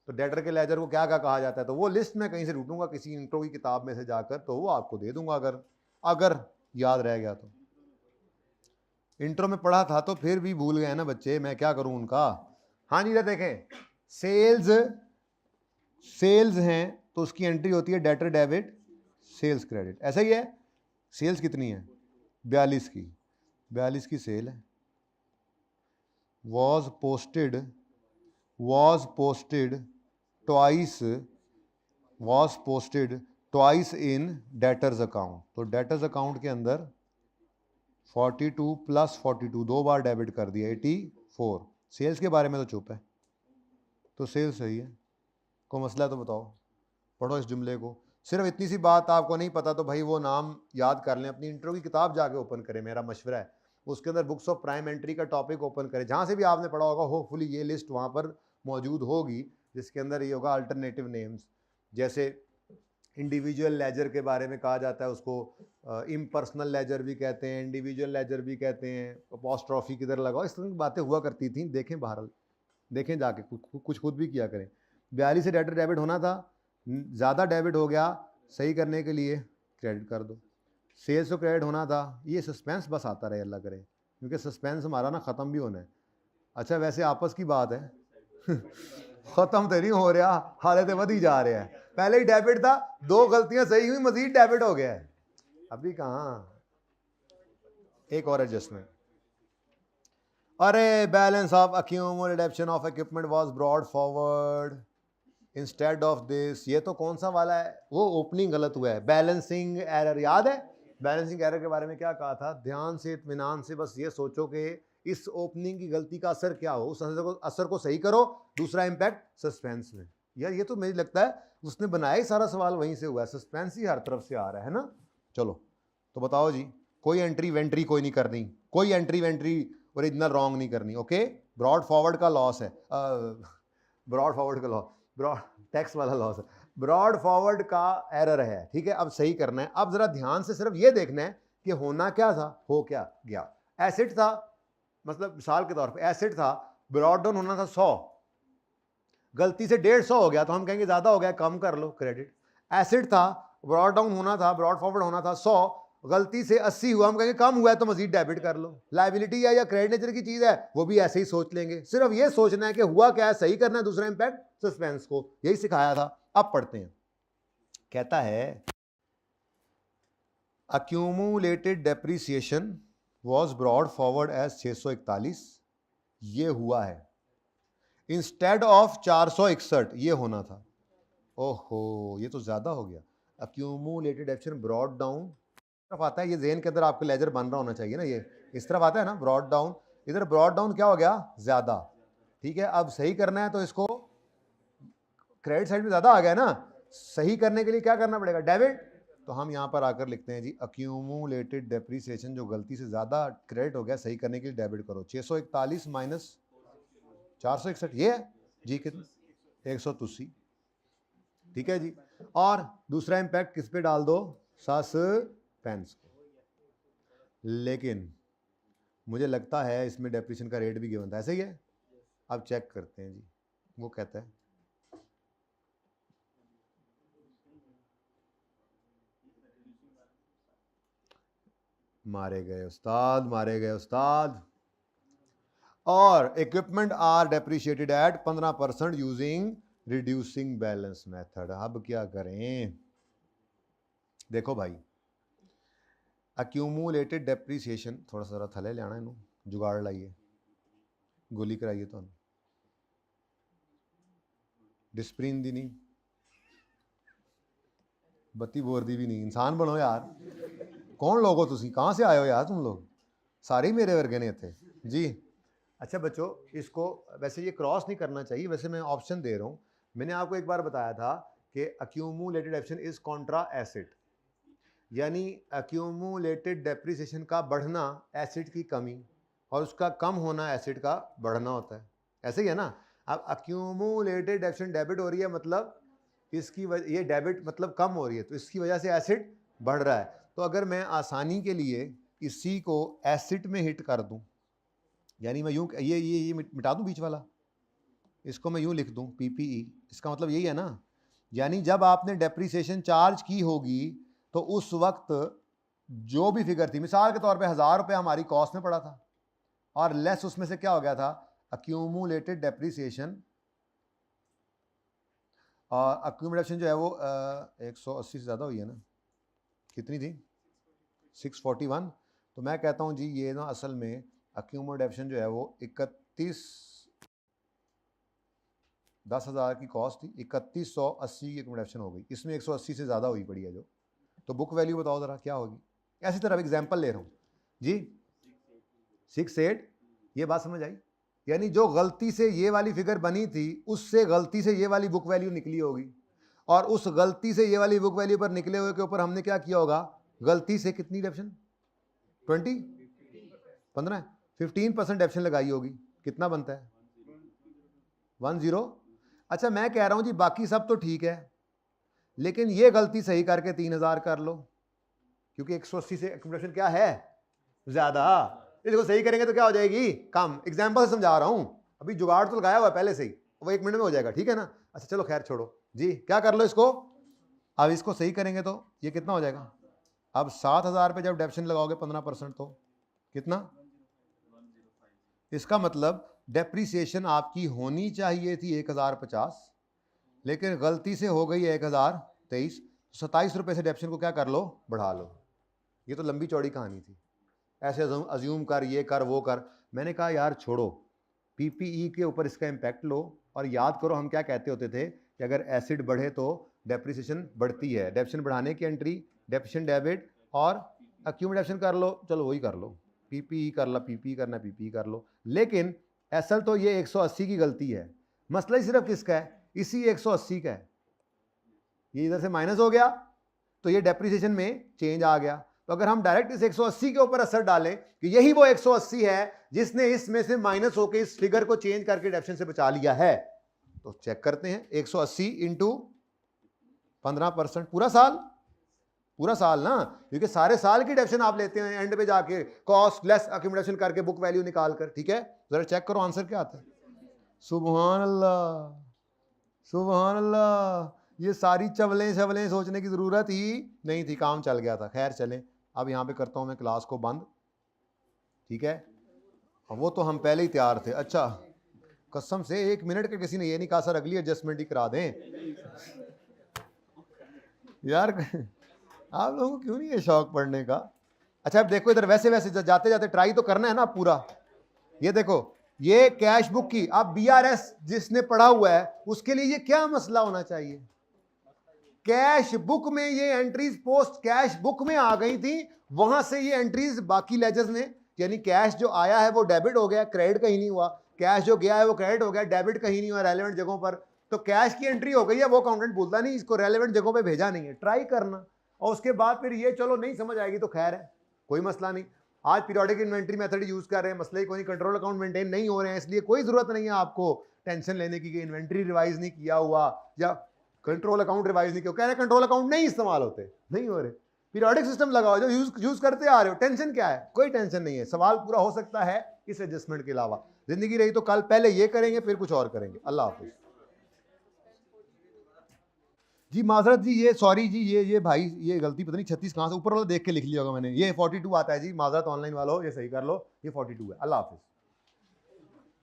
तो डेटर के लेजर को क्या क्या कहा जाता है, तो वो लिस्ट मैं कहीं से ढूंढूंगा किसी इंट्रो की किताब में से जाकर, तो वो आपको दे दूंगा अगर याद रह गया तो। इंट्रो में पढ़ा था तो फिर भी भूल गए ना बच्चे, मैं क्या करूं उनका। हाँ जी, देखें, सेल्स हैं तो उसकी एंट्री होती है डेटर डेबिट सेल्स क्रेडिट, ऐसा ही है। सेल्स कितनी है, 42 की सेल है। was posted twice in debtors account, तो डेटर्स अकाउंट के अंदर 42 + 42 2 बार डेबिट कर दिया, 84। सेल्स के बारे में तो चुप है, तो सेल्स सही है। कोई मसला तो बताओ, पढ़ो इस जुमले को। सिर्फ इतनी सी बात आपको नहीं पता तो भाई वो नाम याद कर लें, अपनी इंट्रो की किताब जाके ओपन करें, मेरा मशवरा है, उसके अंदर बुक्स ऑफ प्राइम एंट्री का टॉपिक ओपन करें, जहाँ से भी आपने पढ़ा होगा होपफुली ये लिस्ट वहाँ पर मौजूद होगी, जिसके अंदर ये होगा अल्टरनेटिव नेम्स। जैसे इंडिविजुअल लेजर के बारे में कहा जाता है, उसको इम्पर्सनल लेजर भी कहते हैं, इंडिविजुअल लेजर भी कहते हैं, अपॉस्ट्रॉफी किधर लगाओ, इस तरह की बातें हुआ करती थी। देखें बहरहाल, देखें जाके, कुछ खुद भी किया करें। 42 से डेटर डेबिट होना था, ज़्यादा डेबिट हो गया, सही करने के लिए क्रेडिट कर दो। सेल्स तो क्रेडिट होना था, ये सस्पेंस बस आता रहे, अल्लाह करे, क्योंकि सस्पेंस हमारा ना ख़त्म भी होना है। अच्छा वैसे आपस की बात है ख़त्म तो नहीं हो रहा, हालत बढ़ ही जा रहा है। पहले ही डेबिट था, 2 गलतियां सही हुई, मजीद डेबिट हो गया है। अभी कहाँ, एक और एडजस्टमेंट। अरे balance of accumulated redemption of equipment was brought forward instead of this. ये तो कौन सा वाला है, वो ओपनिंग गलत हुआ है, बैलेंसिंग एरर। याद है बैलेंसिंग एरर के बारे में क्या कहा था, ध्यान से इत्मीनान से बस ये सोचो कि इस ओपनिंग की गलती का असर क्या हो, उस असर को सही करो। दूसरा इंपैक्ट सस्पेंस में, यार ये तो मुझे लगता है उसने बनाया ही सारा सवाल वहीं से हुआ है, सस्पेंस ही हर तरफ से आ रहा है ना। चलो तो बताओ जी, कोई एंट्री वेंट्री कोई नहीं करनी, कोई एंट्री वेंट्री ओरिजिनल रॉन्ग नहीं करनी। ओके, ब्रॉड फॉरवर्ड का लॉस है, ब्रॉड फॉरवर्ड का लॉस, ब्रॉड टैक्स वाला लॉस है, ब्रॉड फॉरवर्ड का एरर है। ठीक है, अब सही करना है। अब जरा ध्यान से सिर्फ ये देखना है कि होना क्या था, हो क्या गया। एसेट था, मतलब मिसाल के तौर पे एसेट था, ब्रॉड डाउन होना था 100, गलती से 150 हो गया, तो हम कहेंगे ज्यादा हो गया, कम कर लो क्रेडिट। एसेट था, ब्रॉड डाउन होना था, ब्रॉड फॉरवर्ड होना था 100, गलती से 80 हुआ, हम कहेंगे कम हुआ है तो मजीद डेबिट कर लो। लायबिलिटी है या क्रेडिट नेचर की चीज है, वो भी ऐसे ही सोच लेंगे। सिर्फ ये सोचना है कि हुआ क्या है, सही करना है। दूसरा इंपैक्ट सस्पेंस को, यही सिखाया था। अब पढ़ते हैं, कहता है accumulated depreciation was brought forward as 641, ये हुआ है, इंस्टेड ऑफ 461 ये होना था। ओहो, ये तो ज्यादा हो गया। अक्यूमुलेटेड डेप्रीसिएशन ब्रॉड डाउन तरफ आता है, ये जेन के अंदर आपका लेजर बन रहा होना चाहिए ना, ये इस तरफ आता है ना ब्रॉड डाउन, इधर ब्रॉड डाउन क्या हो गया, ज्यादा। ठीक है, अब सही करना है तो इसको क्रेडिट साइड में ज्यादा आ गया ना, सही करने के लिए क्या करना पड़ेगा, डेबिट। तो हम यहां पर आकर लिखते हैं जी अक्यूमुलेटेड डेप्रीसिएशन जो गलती से ज्यादा क्रेडिट हो गया, सही करने के लिए डेबिट करो। 641 माइनस 461 ये है जी, कितना 183। ठीक है जी, और दूसरा इंपैक्ट किस पे डाल दो, सस्पेंस को। लेकिन मुझे लगता है इसमें डेप्रीसिएशन का रेट भी गिवन था, ऐसे ही है। अब चेक करते हैं जी, वो कहता है मारे गए उस्ताद, मारे गए उस्ताद। और equipment are depreciated at 15% using reducing balance method. अब क्या करें, देखो भाई, अक्यूमुलेटेड डेप्रीसिएशन, थोड़ा सा थले लेना इनू, जुगाड़ लाइए, गोली कराइए तो डिस्प्रिन दी नहीं, बत्ती बोर दी भी नहीं, इंसान बनो यार। कौन लोग हो तुसी, कहाँ से आए हो यार तुम लोग, सारे ही मेरे वर्गे ने थे जी। अच्छा बच्चों, इसको वैसे ये क्रॉस नहीं करना चाहिए, वैसे मैं ऑप्शन दे रहा हूँ। मैंने आपको एक बार बताया था कि accumulated depreciation is Contra acid, यानी अक्यूमुलेटेड डेप्रिसिएशन का बढ़ना एसिड की कमी और उसका कम होना एसिड का बढ़ना होता है, ऐसे ही है ना। अब अक्यूमुलेटेड डेप्रिसिएशन डेबिट हो रही है, मतलब इसकी वजह, ये डेबिट मतलब कम हो रही है, तो इसकी वजह से एसिड बढ़ रहा है। तो अगर मैं आसानी के लिए इसी को एसिड में हिट कर दूं, यानी मैं यूं ये मिटा दूं बीच वाला, इसको मैं यूं लिख दूं PPE, इसका मतलब यही है ना, यानी जब आपने डेप्रीसिएशन चार्ज की होगी तो उस वक्त जो भी फिगर थी, मिसाल के तौर पे 1000 रुपये हमारी कॉस्ट में पड़ा था, और लेस उसमें से क्या हो गया था, अक्यूमुलेटेड डेप्रीसिएशन, और अक्यूमुलेशन जो है वो 180 से ज़्यादा हुई है ना, कितनी थी 641। तो मैं कहता हूँ जी ये ना असल में अक्यूमुलेशन जो है वो 10,000 की कॉस्ट थी, 3180 की अक्यूमुलेशन हो गई, इसमें 180 से ज़्यादा हुई पड़ी है जो। तो बुक वैल्यू बताओ ज़रा क्या होगी। ऐसी तरह एग्जाम्पल ले रहा हूँ जी, 68, ये बात समझ आई, यानी जो गलती से ये वाली फिगर बनी थी उससे गलती से ये वाली बुक वैल्यू निकली होगी, और उस गलती से ये वाली बुक वैल्यू पर निकले हुए के ऊपर हमने क्या किया होगा, गलती से कितनी डेप्शन 15% डेप्शन लगाई होगी, कितना बनता है 10। अच्छा मैं कह रहा हूं जी बाकी सब तो ठीक है, लेकिन ये गलती सही करके 3000 कर लो, क्योंकि 180 से एक्यूमुलेशन क्या है ज्यादा, इसको सही करेंगे तो क्या हो जाएगी कम। एग्जाम्पल से समझा रहा हूं, अभी जुगाड़ तो लगाया हुआ है पहले से ही, वो 1 मिनट में हो जाएगा, ठीक है ना। अच्छा चलो खैर छोड़ो जी, क्या कर लो इसको, अब इसको सही करेंगे तो ये कितना हो जाएगा, अब 7000 पे जब डेप्शन लगाओगे 15% तो कितना, इसका मतलब डेप्रीसिएशन आपकी होनी चाहिए थी 1050, लेकिन गलती से हो गई 1023, 27 रुपये से डेप्शन को क्या कर लो, बढ़ा लो। ये तो लंबी चौड़ी कहानी थी, ऐसे अज्यूम कर, ये कर वो कर। मैंने कहा यार छोड़ो, PPE के ऊपर इसका इम्पैक्ट लो, और याद करो हम क्या कहते होते थे कि अगर एसिड बढ़े तो डेप्रीसिएशन बढ़ती है, डेप्शन बढ़ाने की एंट्री डेप्शन डेबिट, और अक्यूमुलेशन कर लो, चलो वही कर लो, PPE कर लो, PPE करना PPE कर लो। लेकिन असल तो ये 180 की गलती है, मसला ही सिर्फ किसका है, इसी 180 का है, ये इधर से माइनस हो गया तो ये डेप्रीसिएशन में चेंज आ गया। तो अगर हम डायरेक्ट इस 180 के ऊपर असर डालें कि यही वो 180 है जिसने इसमें से माइनस होकर इस फिगर को चेंज करके डेप्शन से बचा लिया है, तो चेक करते हैं 180 इंटू 15%, पूरा साल ना, क्योंकि सारे साल की डेप्शन आप लेते हैं एंड पे जाके कॉस्ट लेस अक्यूमुलेशन करके बुक वैल्यू निकाल कर, ठीक है। जरा चेक करो आंसर क्या आता है। सुभान अल्लाह, सुभान अल्लाह, ये सारी चवलें सोचने की जरूरत ही नहीं थी, काम चल गया था। खैर चलें, अब यहाँ पे करता हूँ मैं क्लास को बंद, ठीक है। वो तो हम पहले ही तैयार थे। अच्छा कसम से 1 मिनट के किसी ने ये नहीं कहा सर अगली एडजस्टमेंट ही करा दें यार आप लोगों को क्यों नहीं है शौक पढ़ने का? अच्छा अब देखो इधर, वैसे वैसे जाते जाते ट्राई तो करना है ना पूरा। ये देखो, ये कैश बुक की, अब बीआरएस जिसने पढ़ा हुआ है उसके लिए ये क्या मसला होना चाहिए? कैश बुक में ये एंट्रीज पोस्ट कैश बुक में आ गई थी, वहां से ये एंट्रीज बाकी लेजर्स ने, यानी कैश जो आया है वो डेबिट हो गया, क्रेडिट कहीं नहीं हुआ, कैश जो गया है वो क्रेडिट हो गया, डेबिट कहीं नहीं हुआ रेलेवेंट जगहों पर, तो कैश की एंट्री हो गई है, वो अकाउंटेंट बोलता नहीं इसको रेलेवेंट जगहों पे भेजा नहीं है। ट्राई करना, और उसके बाद फिर ये चलो नहीं समझ आएगी तो खैर है, कोई मसला नहीं। आज पीरियोडिक इन्वेंटरी मेथड यूज कर रहे हैं, मसले कोई नहीं, कंट्रोल अकाउंट मेंटेन नहीं हो रहे हैं, इसलिए कोई जरूरत नहीं है आपको टेंशन लेने की कि इन्वेंटरी रिवाइज नहीं किया हुआ या कंट्रोल अकाउंट रिवाइज नहीं किया। कह रहे कंट्रोल अकाउंट नहीं इस्तेमाल होते, नहीं हो रहे, पीरियोडिक सिस्टम लगाओ जो यूज करते आ रहे हो, टेंशन क्या है? कोई टेंशन नहीं है, सवाल पूरा हो सकता है इस एडजस्टमेंट के अलावा। जिंदगी रही तो कल पहले ये करेंगे फिर कुछ और करेंगे। अल्लाह हाफिज जी। माजरत जी, ये सॉरी जी, ये भाई ये गलती पता नहीं 36 कहाँ से ऊपर वाला देख के लिख लिया होगा मैंने, ये 42 आता है जी, माजरत ऑनलाइन वालों ये सही कर लो, ये 42 है। अल्लाह हाफिज।